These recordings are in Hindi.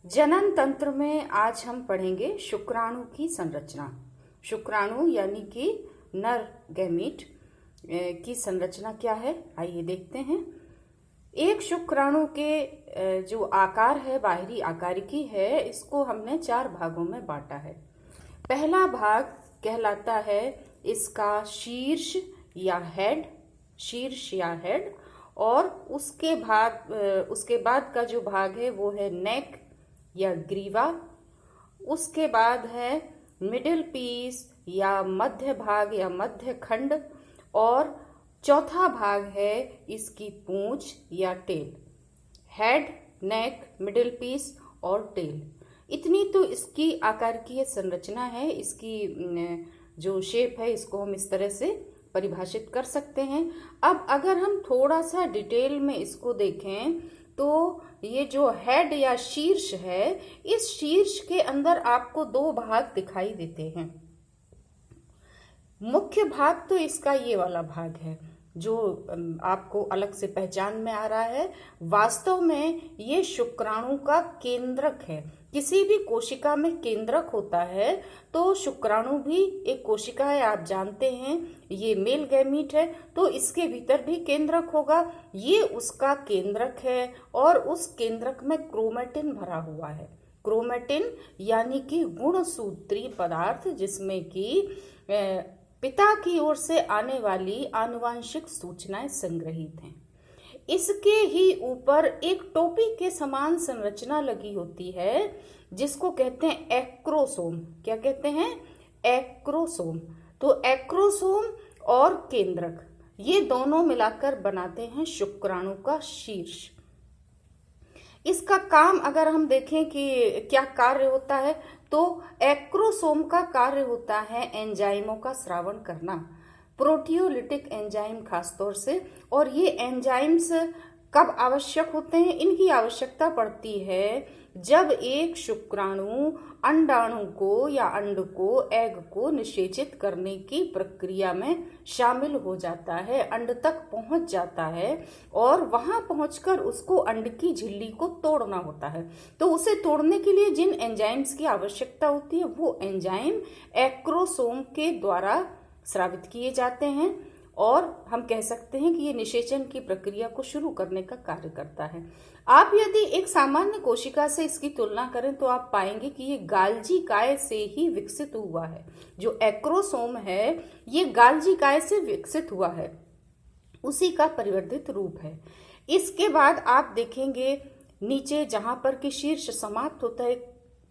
जनन तंत्र में आज हम पढ़ेंगे शुक्राणु की संरचना। शुक्राणु यानी कि नर गैमीट की संरचना क्या है, आइए देखते हैं। एक शुक्राणु के जो आकार है, बाहरी आकारिकी है, इसको हमने 4 भागों में बांटा है। पहला भाग कहलाता है इसका शीर्ष या हेड, शीर्ष या हेड, और उसके बाद का जो भाग है वो है नेक या ग्रीवा। उसके बाद है मिडिल पीस या मध्य भाग या मध्य खंड, और चौथा भाग है इसकी पूंछ या टेल। हेड, नेक, मिडिल पीस और टेल, इतनी तो इसकी आकारिकीय संरचना है। इसकी जो शेप है इसको हम इस तरह से परिभाषित कर सकते हैं। अब अगर हम थोड़ा सा डिटेल में इसको देखें तो ये जो हेड या शीर्ष है, इस शीर्ष के अंदर आपको 2 भाग दिखाई देते हैं। मुख्य भाग तो इसका ये वाला भाग है जो आपको अलग से पहचान में आ रहा है। वास्तव में ये शुक्राणु का केंद्रक है। किसी भी कोशिका में केंद्रक होता है, तो शुक्राणु भी एक कोशिका है, आप जानते हैं। ये मेल गैमीट है तो इसके भीतर भी केंद्रक होगा। ये उसका केंद्रक है और उस केंद्रक में क्रोमेटिन भरा हुआ है। क्रोमेटिन यानी कि गुणसूत्री पदार्थ, जिसमें कि पिता की ओर से आने वाली आनुवांशिक सूचनाएं संग्रहित हैं। इसके ही ऊपर एक टोपी के समान संरचना लगी होती है जिसको कहते हैं एक्रोसोम। क्या कहते हैं? एक्रोसोम। तो एक्रोसोम और केंद्रक, ये दोनों मिलाकर बनाते हैं शुक्राणु का शीर्ष। इसका काम अगर हम देखें कि क्या कार्य होता है, तो एक्रोसोम का कार्य होता है एंजाइमों का स्रावन करना, प्रोटियोलिटिक एंजाइम खासतौर से। और ये एंजाइम्स कब आवश्यक होते हैं? इनकी आवश्यकता पड़ती है जब एक शुक्राणु अंडाणु को या अंड को, एग को निषेचित करने की प्रक्रिया में शामिल हो जाता है, अंड तक पहुंच जाता है और वहां पहुंचकर उसको अंड की झिल्ली को तोड़ना होता है। तो उसे तोड़ने के लिए जिन एंजाइम्स की आवश्यकता होती है वो एंजाइम एक्रोसोम के द्वारा स्रावित किए जाते हैं, और हम कह सकते हैं कि ये निषेचन की प्रक्रिया को शुरू करने का कार्य करता है। आप यदि एक सामान्य कोशिका से इसकी तुलना करें तो आप पाएंगे कि ये गाल्जी काय से ही विकसित हुआ है। जो एक्रोसोम है ये गाल्जी काय से विकसित हुआ है, उसी का परिवर्धित रूप है। इसके बाद आप देखेंगे नीचे जहां पर कि शीर्ष समाप्त होता है,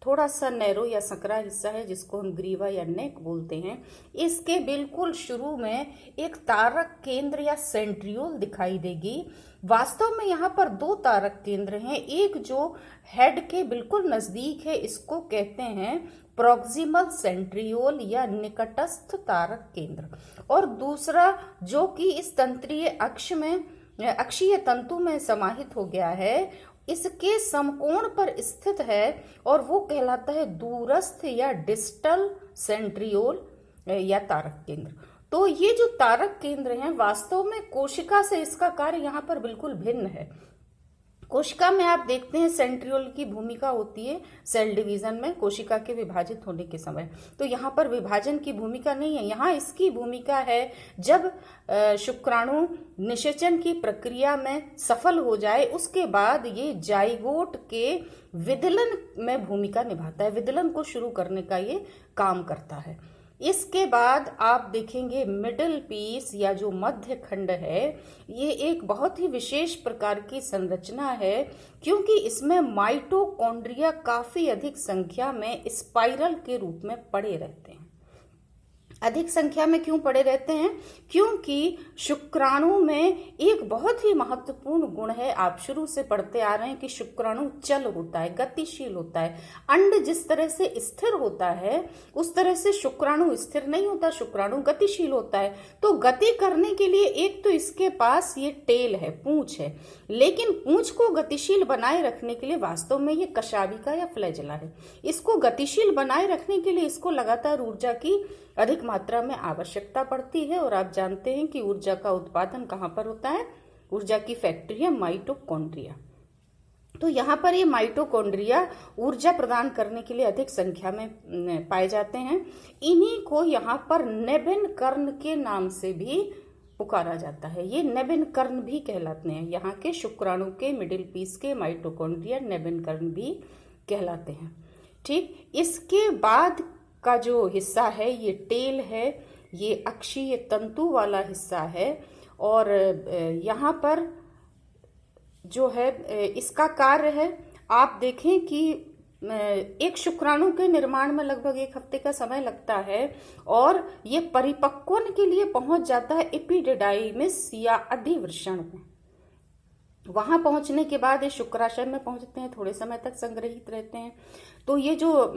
थोड़ा सा नैरो या संकरा हिस्सा है जिसको हम ग्रीवा या नेक बोलते हैं। इसके बिल्कुल शुरू में एक तारक केंद्र या सेंट्रियोल दिखाई देगी। वास्तव में यहाँ पर 2 तारक केंद्र हैं। एक जो हेड के बिल्कुल नजदीक है, इसको कहते हैं प्रॉक्सिमल सेंट्रियोल या निकटस्थ तारक केंद्र, और दूसरा जो कि इस तंत्रीय अक्षीय तंतु में समाहित हो गया है, इसके समकोण पर स्थित है, और वो कहलाता है दूरस्थ या डिस्टल सेंट्रियोल या तारक केंद्र। तो ये जो तारक केंद्र हैं, वास्तव में कोशिका से इसका कार्य यहाँ पर बिल्कुल भिन्न है। कोशिका में आप देखते हैं सेंट्रियोल की भूमिका होती है सेल डिवीजन में, कोशिका के विभाजित होने के समय। तो यहाँ पर विभाजन की भूमिका नहीं है, यहाँ इसकी भूमिका है जब शुक्राणु निषेचन की प्रक्रिया में सफल हो जाए, उसके बाद ये जाइगोट के विदलन में भूमिका निभाता है, विदलन को शुरू करने का ये काम करता है। इसके बाद आप देखेंगे मिडिल पीस या जो मध्य खंड है, ये एक बहुत ही विशेष प्रकार की संरचना है, क्योंकि इसमें माइटोकॉन्ड्रिया काफी अधिक संख्या में स्पाइरल के रूप में पड़े रहते हैं। अधिक संख्या में क्यों पड़े रहते हैं? क्योंकि शुक्राणु में एक बहुत ही महत्वपूर्ण गुण है, आप शुरू से पढ़ते आ रहे हैं कि शुक्राणु चल होता है, गतिशील होता है। अंड जिस तरह से स्थिर होता है उस तरह से शुक्राणु स्थिर नहीं होता, शुक्राणु गतिशील होता है। तो गति करने के लिए एक तो इसके पास ये टेल है, पूंछ है, लेकिन पूंछ को गतिशील बनाए रखने के लिए वास्तव में ये कशाभिका या फ्लैजेला है। इसको गतिशील बनाए रखने के लिए इसको लगातार ऊर्जा की अधिक मात्रा में आवश्यकता पड़ती है, और आप जानते हैं कि ऊर्जा का उत्पादन कहाँ पर होता है? ऊर्जा की फैक्ट्री है माइटोकॉन्ड्रिया। तो यहाँ पर ये माइटोकॉन्ड्रिया ऊर्जा प्रदान करने के लिए अधिक संख्या में पाए जाते हैं। इन्हीं को यहाँ पर नेबेन कर्ण के नाम से भी पुकारा जाता है। ये नेबेन कर्ण भी कहलाते हैं। यहाँ के शुक्राणु के मिडिल पीस के माइटोकॉन्ड्रिया नेबेन कर्ण भी कहलाते हैं। ठीक, इसके बाद का जो हिस्सा है ये टेल है, ये अक्षीय तंतु वाला हिस्सा है। और यहाँ पर जो है इसका कार्य है, आप देखें कि एक शुक्राणु के निर्माण में लगभग 1 हफ्ते का समय लगता है और ये परिपक्वन के लिए पहुंच जाता है एपिडिडाइमिस या अधिवृषण में। वहां पहुंचने के बाद ये शुक्राशय में पहुंचते हैं, थोड़े समय तक संग्रहित रहते हैं। तो ये जो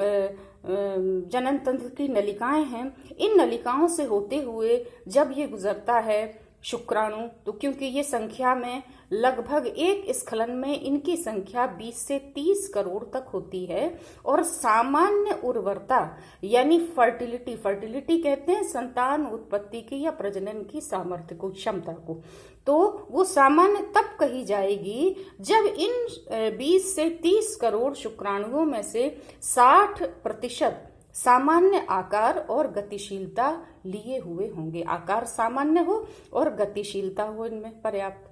जनन तंत्र की नलिकाएं हैं, इन नलिकाओं से होते हुए जब ये गुजरता है शुक्राणु, तो क्योंकि ये संख्या में लगभग एक स्खलन में इनकी संख्या 20 से 30 करोड़ तक होती है और सामान्य उर्वरता यानी फर्टिलिटी कहते हैं संतान उत्पत्ति की या प्रजनन की सामर्थ्य को, क्षमता को, तो वो सामान्य तब कही जाएगी जब इन 20 से 30 करोड़ शुक्राणुओं में से 60% सामान्य आकार और गतिशीलता लिए हुए होंगे। आकार सामान्य हो और गतिशीलता हो इनमें पर्याप्त।